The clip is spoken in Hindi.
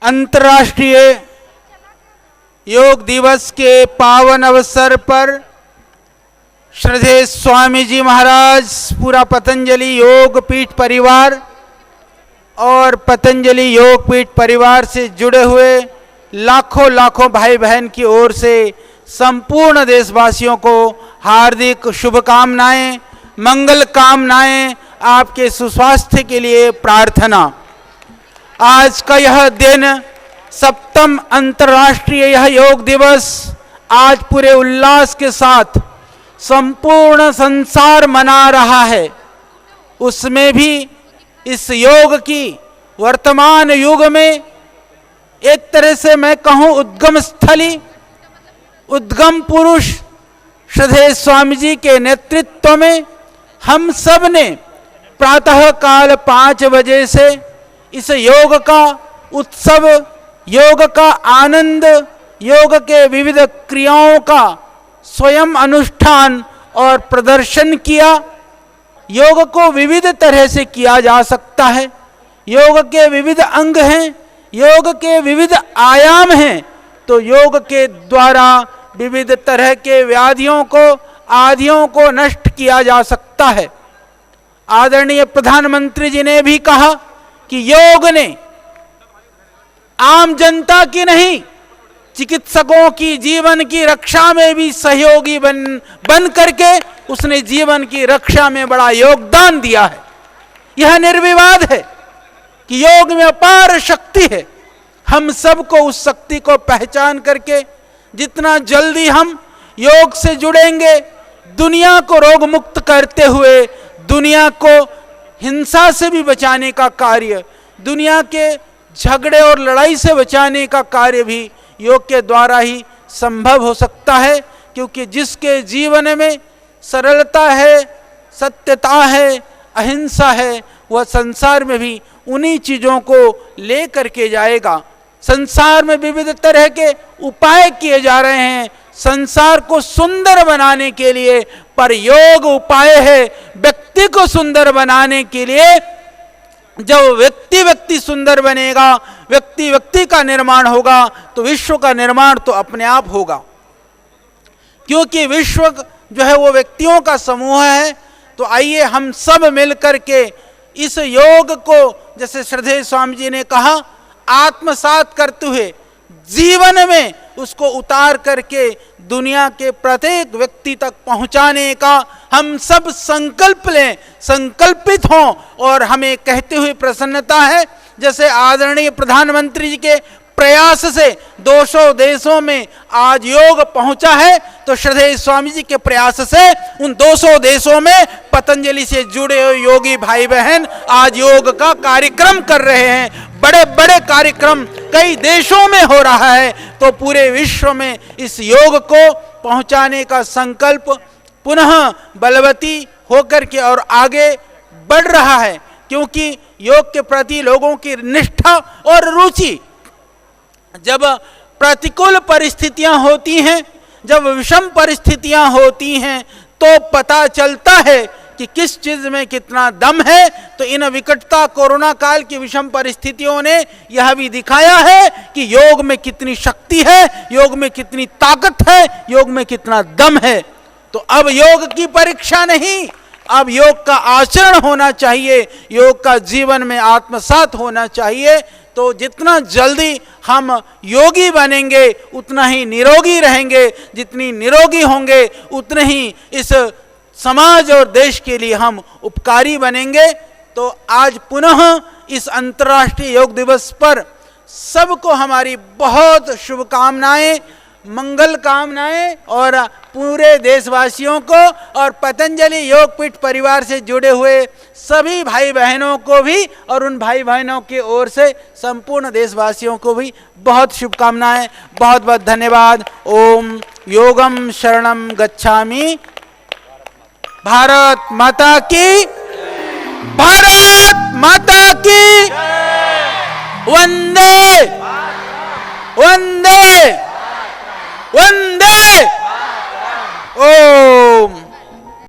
अंतर्राष्ट्रीय योग दिवस के पावन अवसर पर श्रद्धेय स्वामी जी महाराज, पूरा पतंजलि योग पीठ परिवार और पतंजलि योग पीठ परिवार से जुड़े हुए लाखों लाखों भाई बहन की ओर से संपूर्ण देशवासियों को हार्दिक शुभकामनाएं, मंगल कामनाएं, आपके सुस्वास्थ्य के लिए प्रार्थना। आज का यह दिन, सप्तम अंतर्राष्ट्रीय यह योग दिवस आज पूरे उल्लास के साथ संपूर्ण संसार मना रहा है। उसमें भी इस योग की वर्तमान युग में एक तरह से मैं कहूं उद्गम स्थली, उद्गम पुरुष श्रद्धेय स्वामी जी के नेतृत्व में हम सब ने प्रातः काल 5 बजे से इस योग का उत्सव, योग का आनंद, योग के विविध क्रियाओं का स्वयं अनुष्ठान और प्रदर्शन किया। योग को विविध तरह से किया जा सकता है। योग के विविध अंग हैं, योग के विविध आयाम हैं, तो योग के द्वारा विविध तरह के व्याधियों को, आदियों को नष्ट किया जा सकता है। आदरणीय प्रधानमंत्री जी ने भी कहा कि योग ने आम जनता की नहीं, चिकित्सकों की जीवन की रक्षा में भी सहयोगी बन करके उसने जीवन की रक्षा में बड़ा योगदान दिया है। यह निर्विवाद है कि योग में अपार शक्ति है। हम सबको उस शक्ति को पहचान करके जितना जल्दी हम योग से जुड़ेंगे, दुनिया को रोग मुक्त करते हुए दुनिया को हिंसा से भी बचाने का कार्य, दुनिया के झगड़े और लड़ाई से बचाने का कार्य भी योग के द्वारा ही संभव हो सकता है। क्योंकि जिसके जीवन में सरलता है, सत्यता है, अहिंसा है, वह संसार में भी उन्हीं चीज़ों को ले करके जाएगा। संसार में विविध तरह के उपाय किए जा रहे हैं संसार को सुंदर बनाने के लिए, पर योग उपाय है व्यक्ति को सुंदर बनाने के लिए। जब व्यक्ति व्यक्ति सुंदर बनेगा, व्यक्ति व्यक्ति का निर्माण होगा, तो विश्व का निर्माण तो अपने आप होगा। क्योंकि विश्व जो है वो व्यक्तियों का समूह है। तो आइए हम सब मिलकर के इस योग को, जैसे श्रद्धेय स्वामी जी ने कहा, आत्मसात करते हुए जीवन में उसको उतार करके दुनिया के प्रत्येक व्यक्ति तक पहुंचाने का हम सब संकल्प लें, संकल्पित हों। और हमें कहते हुए प्रसन्नता है, जैसे आदरणीय प्रधानमंत्री जी के प्रयास से 200 देशों में आज योग पहुंचा है, तो श्रद्धेय स्वामी जी के प्रयास से उन 200 देशों में पतंजलि से जुड़े हुए योगी भाई बहन आज योग का कार्यक्रम कर रहे हैं। बड़े बड़े कार्यक्रम कई देशों में हो रहा है। तो पूरे विश्व में इस योग को पहुंचाने का संकल्प पुनः बलवती होकर के और आगे बढ़ रहा है। क्योंकि योग के प्रति लोगों की निष्ठा और रुचि, जब प्रतिकूल परिस्थितियां होती हैं, जब विषम परिस्थितियां होती हैं, तो पता चलता है कि किस चीज में कितना दम है। तो इन विकटता कोरोना काल की विषम परिस्थितियों ने यह भी दिखाया है कि योग में कितनी शक्ति है, योग में कितनी ताकत है, योग में कितना दम है। तो अब योग की परीक्षा नहीं, अब योग का आचरण होना चाहिए, योग का जीवन में आत्मसात होना चाहिए। तो जितना जल्दी हम योगी बनेंगे उतना ही निरोगी रहेंगे, जितनी निरोगी होंगे उतने ही इस समाज और देश के लिए हम उपकारी बनेंगे। तो आज पुनः इस अंतर्राष्ट्रीय योग दिवस पर सबको हमारी बहुत शुभकामनाएं, मंगल कामनाएं, और पूरे देशवासियों को और पतंजलि योग पीठ परिवार से जुड़े हुए सभी भाई बहनों को भी, और उन भाई बहनों की ओर से संपूर्ण देशवासियों को भी बहुत शुभकामनाएं। बहुत बहुत धन्यवाद। ओम योगम शरणम गच्छामि। भारत माता की, भारत माता की, वंदे वंदे वंदे। ओम।